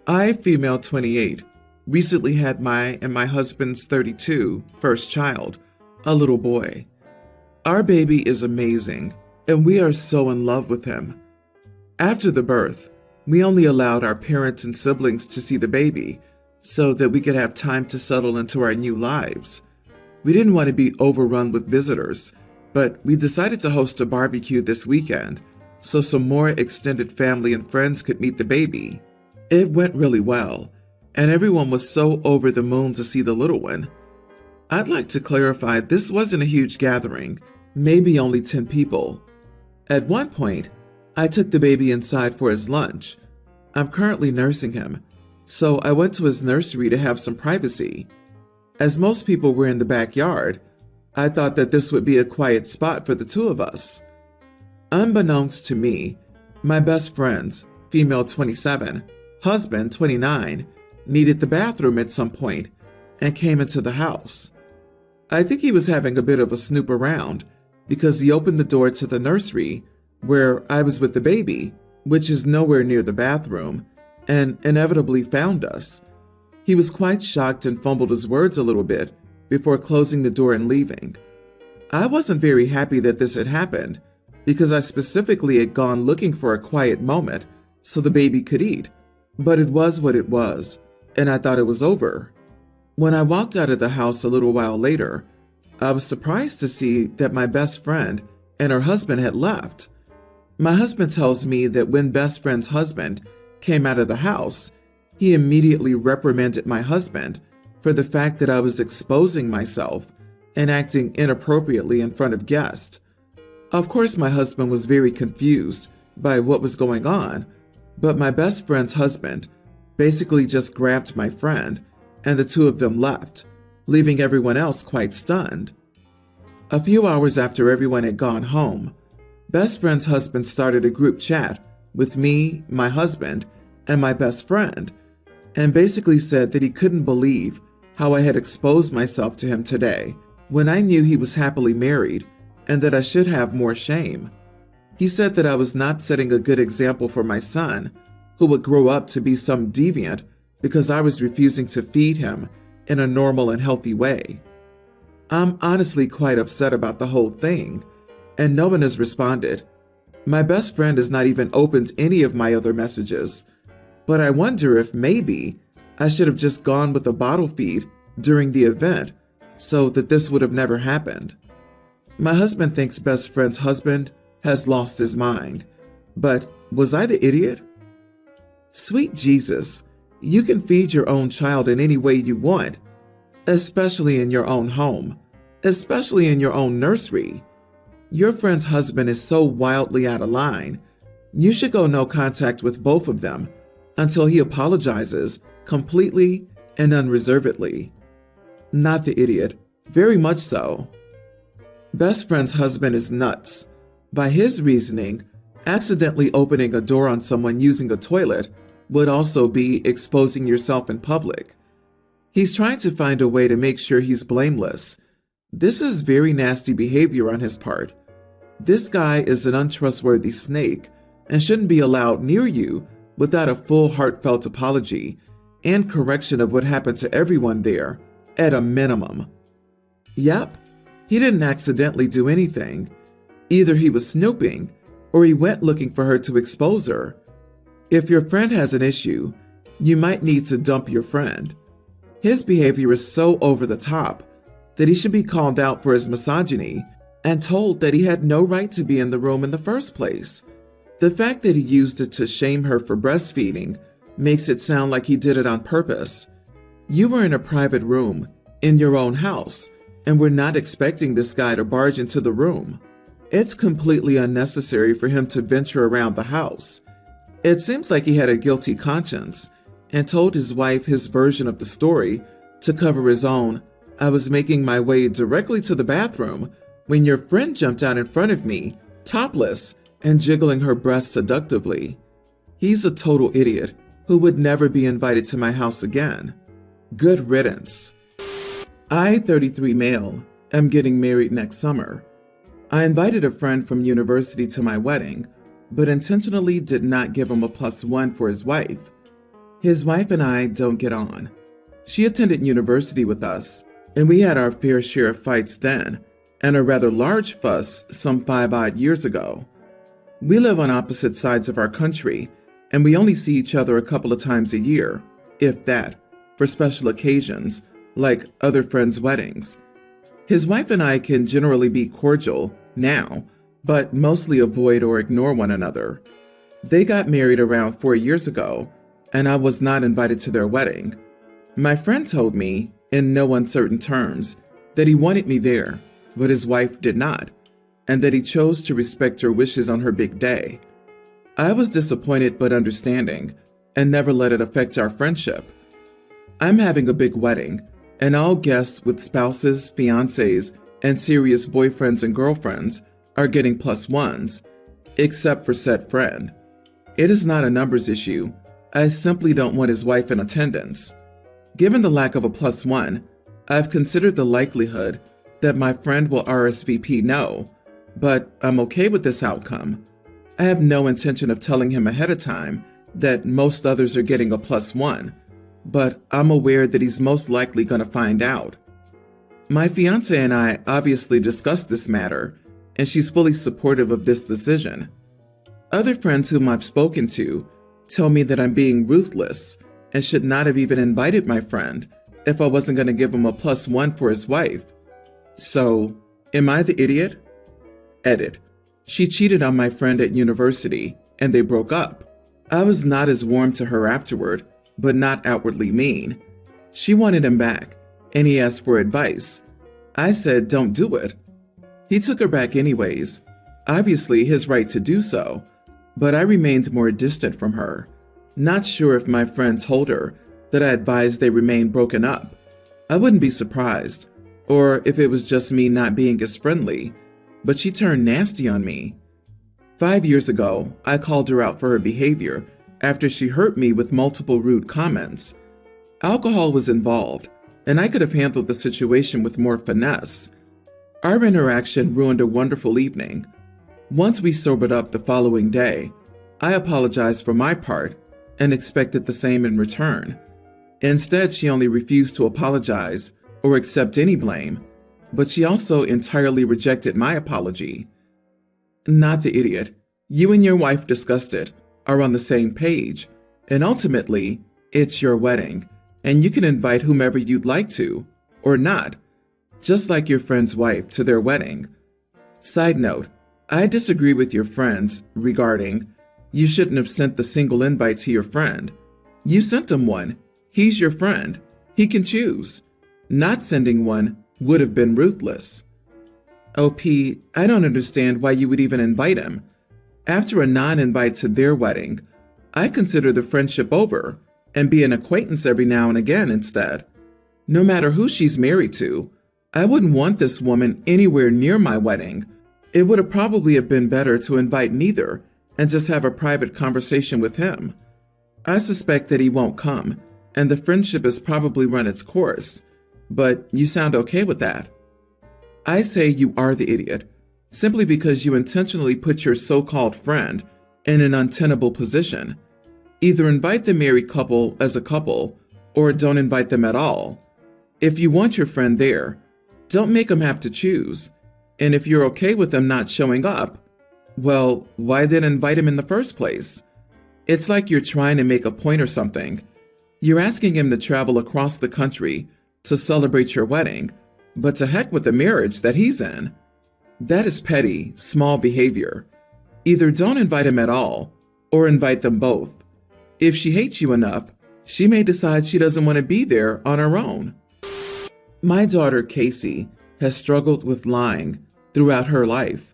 I, female 28, recently had my and my husband's 32 first child, a little boy. Our baby is amazing, and we are so in love with him. After the birth, we only allowed our parents and siblings to see the baby so that we could have time to settle into our new lives. We didn't want to be overrun with visitors, but we decided to host a barbecue this weekend so some more extended family and friends could meet the baby. It went really well, and everyone was so over the moon to see the little one. I'd like to clarify this wasn't a huge gathering, maybe only 10 people. At one point, I took the baby inside for his lunch. I'm currently nursing him, so I went to his nursery to have some privacy. As most people were in the backyard, I thought that this would be a quiet spot for the two of us. Unbeknownst to me, my best friend's, female 27, husband 29, needed the bathroom at some point and came into the house. I think he was having a bit of a snoop around because he opened the door to the nursery where I was with the baby, which is nowhere near the bathroom, and inevitably found us. He was quite shocked and fumbled his words a little bit before closing the door and leaving. I wasn't very happy that this had happened because I specifically had gone looking for a quiet moment so the baby could eat, but it was what it was, and I thought it was over. When I walked out of the house a little while later, I was surprised to see that my best friend and her husband had left. My husband tells me that when best friend's husband came out of the house, he immediately reprimanded my husband for the fact that I was exposing myself and acting inappropriately in front of guests. Of course, my husband was very confused by what was going on, but my best friend's husband basically just grabbed my friend and the two of them left, leaving everyone else quite stunned. A few hours after everyone had gone home, best friend's husband started a group chat with me, my husband, and my best friend, and basically said that he couldn't believe how I had exposed myself to him today when I knew he was happily married and that I should have more shame. He said that I was not setting a good example for my son, who would grow up to be some deviant because I was refusing to feed him in a normal and healthy way. I'm honestly quite upset about the whole thing, and no one has responded. My best friend has not even opened any of my other messages, but I wonder if maybe I should have just gone with a bottle feed during the event so that this would have never happened. My husband thinks best friend's husband has lost his mind, but was I the idiot? Sweet Jesus, you can feed your own child in any way you want, especially in your own home, especially in your own nursery. Your friend's husband is so wildly out of line. You should go no contact with both of them until he apologizes completely and unreservedly. Not the idiot, very much so. Best friend's husband is nuts. By his reasoning, accidentally opening a door on someone using a toilet would also be exposing yourself in public. He's trying to find a way to make sure he's blameless. This is very nasty behavior on his part. This guy is an untrustworthy snake and shouldn't be allowed near you without a full heartfelt apology and correction of what happened to everyone there, at a minimum. Yep, he didn't accidentally do anything. Either he was snooping or he went looking for her to expose her. If your friend has an issue, you might need to dump your friend. His behavior is so over the top that he should be called out for his misogyny and told that he had no right to be in the room in the first place. The fact that he used it to shame her for breastfeeding makes it sound like he did it on purpose. You were in a private room, in your own house, and were not expecting this guy to barge into the room. It's completely unnecessary for him to venture around the house. It seems like he had a guilty conscience and told his wife his version of the story to cover his own. I was making my way directly to the bathroom when your friend jumped out in front of me, topless, and jiggling her breasts seductively. He's a total idiot who would never be invited to my house again. Good riddance. I, 33 male, am getting married next summer. I invited a friend from university to my wedding, but intentionally did not give him a +1 for his wife. His wife and I don't get on. She attended university with us, and we had our fair share of fights then, and a rather large fuss some 5 odd years ago. We live on opposite sides of our country, and we only see each other a couple of times a year, if that, for special occasions, like other friends' weddings. His wife and I can generally be cordial now, but mostly avoid or ignore one another. They got married around 4 years ago, and I was not invited to their wedding. My friend told me, in no uncertain terms, that he wanted me there, but his wife did not, and that he chose to respect her wishes on her big day. I was disappointed but understanding, and never let it affect our friendship. I'm having a big wedding, and all guests with spouses, fiancés, and serious boyfriends and girlfriends are getting +1s, except for said friend. It is not a numbers issue. I simply don't want his wife in attendance. Given the lack of a +1, I've considered the likelihood that my friend will RSVP no, but I'm okay with this outcome. I have no intention of telling him ahead of time that most others are getting a +1, but I'm aware that he's most likely going to find out. My fiancé and I obviously discussed this matter, and she's fully supportive of this decision. Other friends whom I've spoken to tell me that I'm being ruthless and should not have even invited my friend if I wasn't going to give him a +1 for his wife. So, am I the idiot? Edit. She cheated on my friend at university, and they broke up. I was not as warm to her afterward, but not outwardly mean. She wanted him back, and he asked for advice. I said, don't do it. He took her back anyways, obviously his right to do so, but I remained more distant from her, not sure if my friend told her that I advised they remain broken up. I wouldn't be surprised, or if it was just me not being as friendly, but she turned nasty on me. 5 years ago, I called her out for her behavior after she hurt me with multiple rude comments. Alcohol was involved, and I could have handled the situation with more finesse. Our interaction ruined a wonderful evening. Once we sobered up the following day, I apologized for my part and expected the same in return. Instead, she only refused to apologize or accept any blame, but she also entirely rejected my apology. Not the idiot. You and your wife discussed it, are on the same page, and ultimately, it's your wedding, and you can invite whomever you'd like to, or not, just like your friend's wife to their wedding. Side note, I disagree with your friends regarding you shouldn't have sent the single invite to your friend. You sent him one. He's your friend. He can choose. Not sending one would have been ruthless. OP, I don't understand why you would even invite him. After a non-invite to their wedding, I consider the friendship over and be an acquaintance every now and again instead. No matter who she's married to, I wouldn't want this woman anywhere near my wedding. It would have probably been better to invite neither and just have a private conversation with him. I suspect that he won't come, and the friendship has probably run its course, but you sound okay with that. I say you are the idiot, simply because you intentionally put your so-called friend in an untenable position. Either invite the married couple as a couple, or don't invite them at all. If you want your friend there, don't make them have to choose. And if you're okay with them not showing up, well, why then invite him in the first place? It's like you're trying to make a point or something. You're asking him to travel across the country to celebrate your wedding, but to heck with the marriage that he's in. That is petty, small behavior. Either don't invite him at all, or invite them both. If she hates you enough, she may decide she doesn't want to be there on her own. My daughter, Casey, has struggled with lying throughout her life.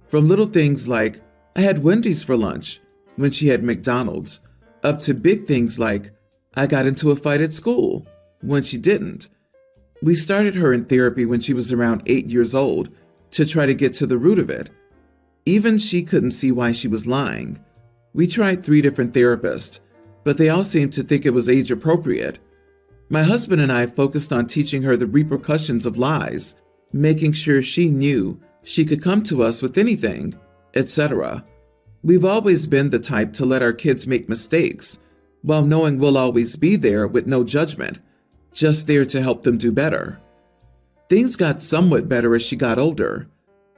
From little things like, I had Wendy's for lunch, when she had McDonald's, up to big things like, I got into a fight at school, when she didn't. We started her in therapy when she was around 8 years old to try to get to the root of it. Even she couldn't see why she was lying. We tried 3 different therapists, but they all seemed to think it was age appropriate. My husband and I focused on teaching her the repercussions of lies, making sure she knew she could come to us with anything, etc. We've always been the type to let our kids make mistakes, while knowing we'll always be there with no judgment, just there to help them do better. Things got somewhat better as she got older.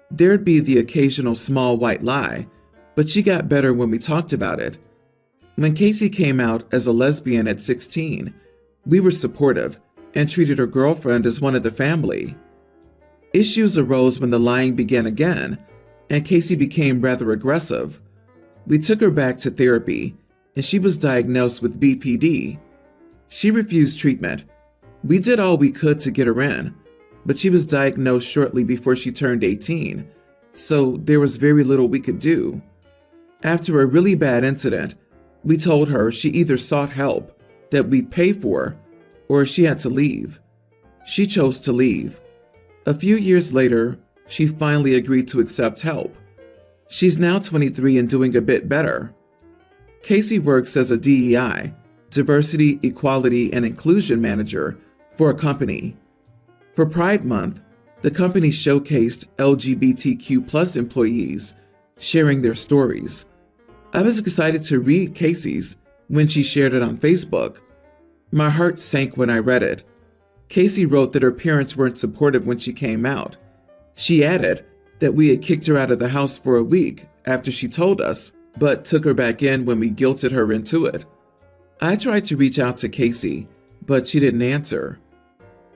There'd be the occasional small white lie, but she got better when we talked about it. When Casey came out as a lesbian at 16, we were supportive and treated her girlfriend as one of the family. Issues arose when the lying began again, and Casey became rather aggressive. We took her back to therapy, and she was diagnosed with BPD. She refused treatment. We did all we could to get her in, but she was diagnosed shortly before she turned 18, so there was very little we could do. After a really bad incident, we told her she either sought help that we'd pay for, or she had to leave. She chose to leave. A few years later, she finally agreed to accept help. She's now 23 and doing a bit better. Casey works as a DEI, Diversity, Equality, and Inclusion Manager, for a company. For Pride Month, the company showcased LGBTQ+ employees sharing their stories. I was excited to read Casey's when she shared it on Facebook. My heart sank when I read it. Casey wrote that her parents weren't supportive when she came out. She added that we had kicked her out of the house for a week after she told us, but took her back in when we guilted her into it. I tried to reach out to Casey, but she didn't answer.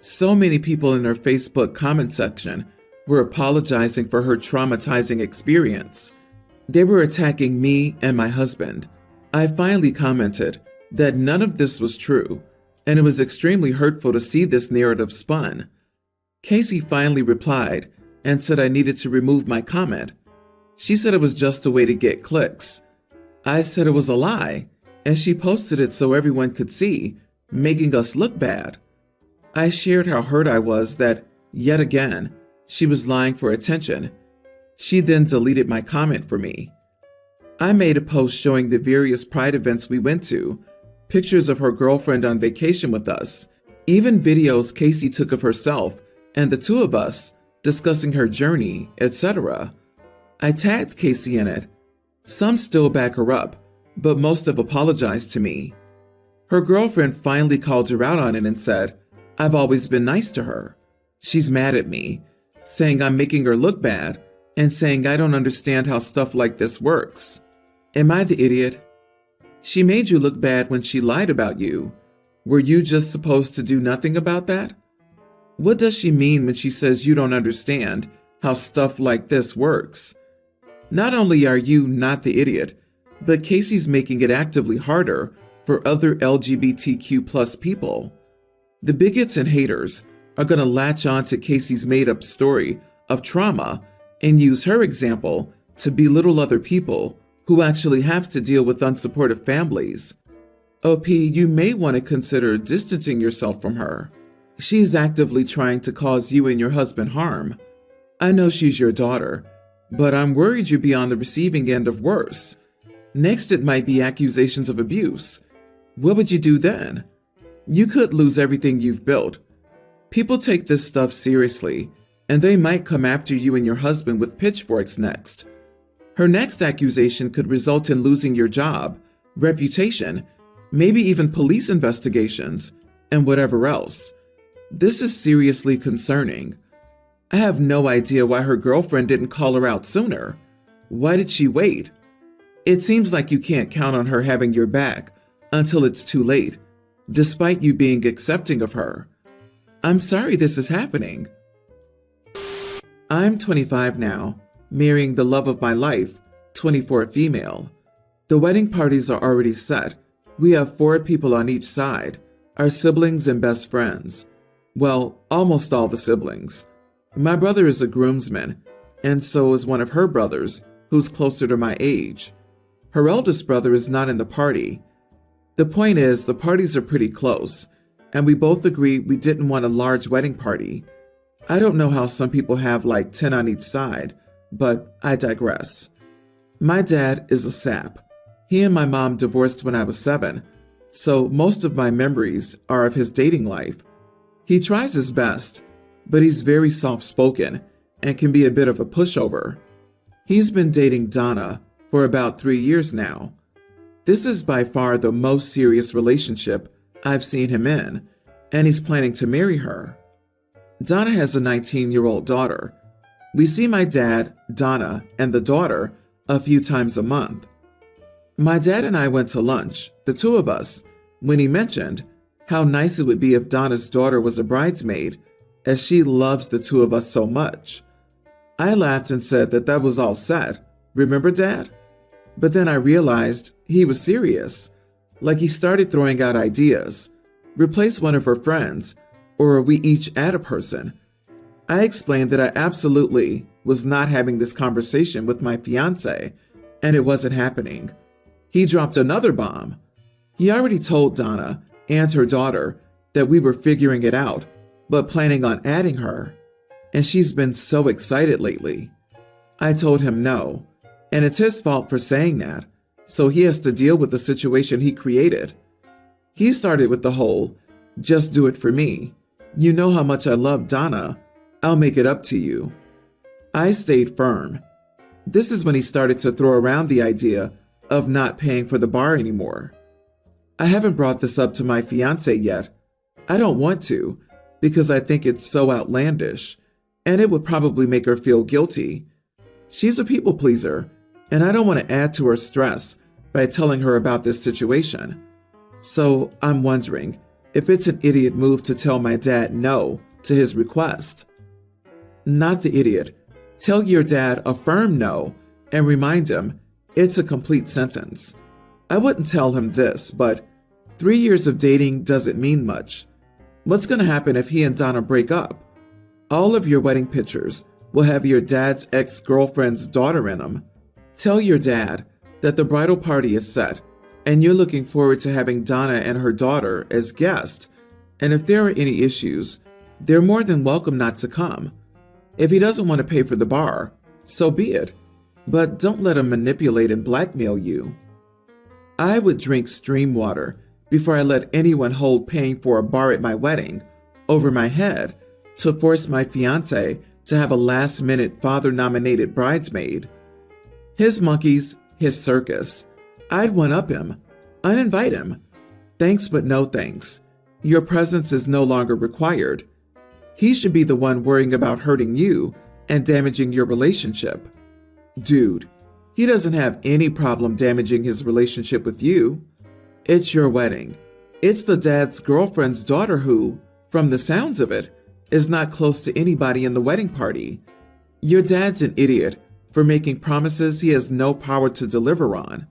So many people in her Facebook comment section were apologizing for her traumatizing experience. They were attacking me and my husband. I finally commented that none of this was true, and it was extremely hurtful to see this narrative spun. Casey finally replied and said I needed to remove my comment. She said it was just a way to get clicks. I said it was a lie, and she posted it so everyone could see, making us look bad. I shared how hurt I was that, yet again, she was lying for attention. She then deleted my comment for me. I made a post showing the various Pride events we went to, pictures of her girlfriend on vacation with us, even videos Casey took of herself and the two of us discussing her journey, etc. I tagged Casey in it. Some still back her up, but most have apologized to me. Her girlfriend finally called her out on it and said, "I've always been nice to her. She's mad at me, saying I'm making her look bad and saying I don't understand how stuff like this works. Am I the idiot? She made you look bad when she lied about you. Were you just supposed to do nothing about that? What does she mean when she says you don't understand how stuff like this works? Not only are you not the idiot, but Casey's making it actively harder for other LGBTQ+ people. The bigots and haters are going to latch on to Casey's made-up story of trauma and use her example to belittle other people who actually have to deal with unsupportive families. OP, you may want to consider distancing yourself from her. She's actively trying to cause you and your husband harm. I know she's your daughter, but I'm worried you'd be on the receiving end of worse. Next, it might be accusations of abuse. What would you do then? You could lose everything you've built. People take this stuff seriously, and they might come after you and your husband with pitchforks next. Her next accusation could result in losing your job, reputation, maybe even police investigations, and whatever else. This is seriously concerning. I have no idea why her girlfriend didn't call her out sooner. Why did she wait? It seems like you can't count on her having your back until it's too late, despite you being accepting of her. I'm sorry this is happening. I'm 25 now, marrying the love of my life, 24 female. The wedding parties are already set. We have 4 people on each side, our siblings and best friends. Well, almost all the siblings. My brother is a groomsman, and so is one of her brothers, who's closer to my age. Her eldest brother is not in the party. The point is, the parties are pretty close, and we both agreed we didn't want a large wedding party. I don't know how some people have like 10 on each side, but I digress. My dad is a sap. He and my mom divorced when I was 7, so most of my memories are of his dating life. He tries his best, but he's very soft-spoken and can be a bit of a pushover. He's been dating Donna for about 3 years now. This is by far the most serious relationship I've seen him in, and he's planning to marry her. Donna has a 19-year-old daughter. We see my dad, Donna, and the daughter a few times a month. My dad and I went to lunch, the two of us, when he mentioned how nice it would be if Donna's daughter was a bridesmaid, as she loves the two of us so much. I laughed and said that was all set. Remember, Dad? But then I realized he was serious. Like he started throwing out ideas. Replace one of her friends, or we each add a person. I explained that I absolutely was not having this conversation with my fiance, and it wasn't happening. He dropped another bomb. He already told Donna and her daughter that we were figuring it out, but planning on adding her. And she's been so excited lately. I told him no, and it's his fault for saying that, so he has to deal with the situation he created. He started with the whole, just do it for me. You know how much I love Donna. I'll make it up to you. I stayed firm. This is when he started to throw around the idea of not paying for the bar anymore. I haven't brought this up to my fiance yet. I don't want to, because I think it's so outlandish, and it would probably make her feel guilty. She's a people pleaser, and I don't want to add to her stress by telling her about this situation. So I'm wondering if it's an idiot move to tell my dad no to his request. Not the idiot. Tell your dad a firm no and remind him it's a complete sentence. I wouldn't tell him this, but 3 years of dating doesn't mean much. What's going to happen if he and Donna break up? All of your wedding pictures will have your dad's ex-girlfriend's daughter in them. Tell your dad that the bridal party is set and you're looking forward to having Donna and her daughter as guests. And if there are any issues, they're more than welcome not to come. If he doesn't want to pay for the bar, so be it. But don't let him manipulate and blackmail you. I would drink stream water before I let anyone hold paying for a bar at my wedding over my head to force my fiance to have a last-minute father-nominated bridesmaid. His monkeys, his circus. I'd one-up him, uninvite him. Thanks but no thanks. Your presence is no longer required. He should be the one worrying about hurting you and damaging your relationship. Dude, he doesn't have any problem damaging his relationship with you. It's your wedding. It's the dad's girlfriend's daughter who, from the sounds of it, is not close to anybody in the wedding party. Your dad's an idiot for making promises he has no power to deliver on.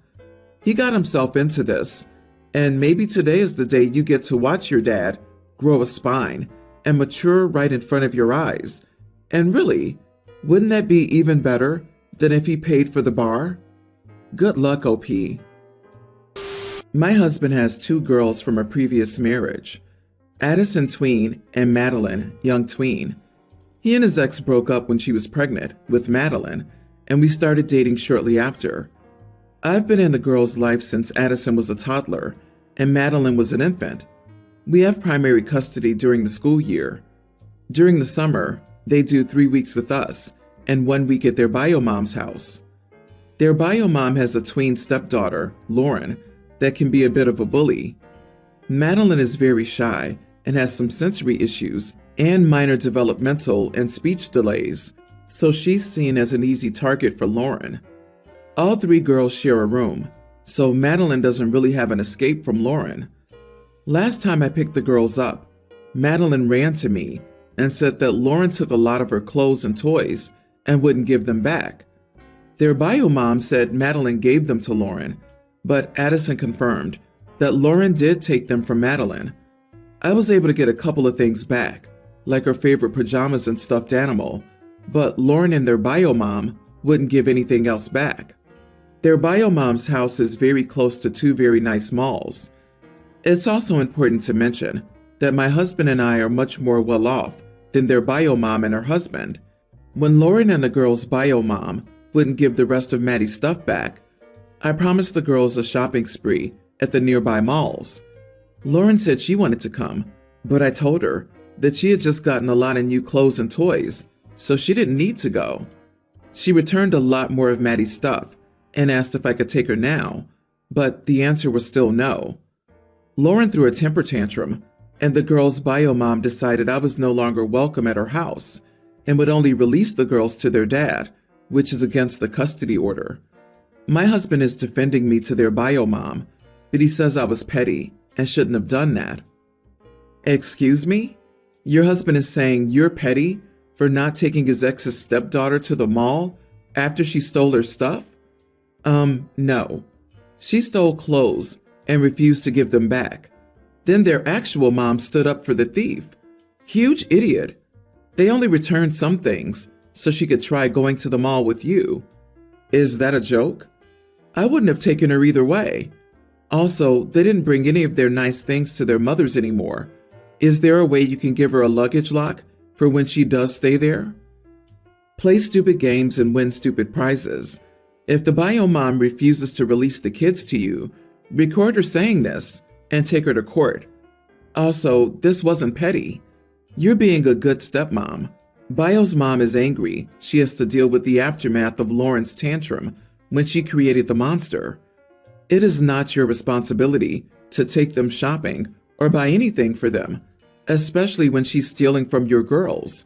He got himself into this, and maybe today is the day you get to watch your dad grow a spine and mature right in front of your eyes. And really, wouldn't that be even better than if he paid for the bar? Good luck, OP. My husband has 2 girls from a previous marriage, Addison tween and Madeline young tween. He and his ex broke up when she was pregnant with Madeline, and we started dating shortly after. I've been in the girl's life since Addison was a toddler and Madeline was an infant. We have primary custody during the school year. During the summer, they do 3 weeks with us and 1 week at their bio mom's house. Their bio mom has a tween stepdaughter, Lauren, that can be a bit of a bully. Madeline is very shy and has some sensory issues and minor developmental and speech delays, so she's seen as an easy target for Lauren. All 3 girls share a room, so Madeline doesn't really have an escape from Lauren. Last time I picked the girls up, Madeline ran to me and said that Lauren took a lot of her clothes and toys and wouldn't give them back. Their bio mom said Madeline gave them to Lauren, but Addison confirmed that Lauren did take them from Madeline. I was able to get a couple of things back, like her favorite pajamas and stuffed animal, but Lauren and their bio mom wouldn't give anything else back. Their bio mom's house is very close to 2 very nice malls. It's also important to mention that my husband and I are much more well off than their bio mom and her husband. When Lauren and the girls' bio mom wouldn't give the rest of Maddie's stuff back, I promised the girls a shopping spree at the nearby malls. Lauren said she wanted to come, but I told her that she had just gotten a lot of new clothes and toys, so she didn't need to go. She returned a lot more of Maddie's stuff and asked if I could take her now, but the answer was still no. Lauren threw a temper tantrum, and the girl's bio mom decided I was no longer welcome at her house and would only release the girls to their dad, which is against the custody order. My husband is defending me to their bio mom, but he says I was petty and shouldn't have done that. Excuse me? Your husband is saying you're petty for not taking his ex's stepdaughter to the mall after she stole her stuff? No. She stole clothes and refused to give them back. Then their actual mom stood up for the thief. Huge idiot. They only returned some things so she could try going to the mall with you. Is that a joke? I wouldn't have taken her either way. Also, they didn't bring any of their nice things to their mothers anymore. Is there a way you can give her a luggage lock for when she does stay there? Play stupid games and win stupid prizes. If the bio mom refuses to release the kids to you, record her saying this and take her to court. Also, this wasn't petty. You're being a good stepmom. Bio's mom is angry. She has to deal with the aftermath of Lauren's tantrum when she created the monster. It is not your responsibility to take them shopping or buy anything for them, especially when she's stealing from your girls.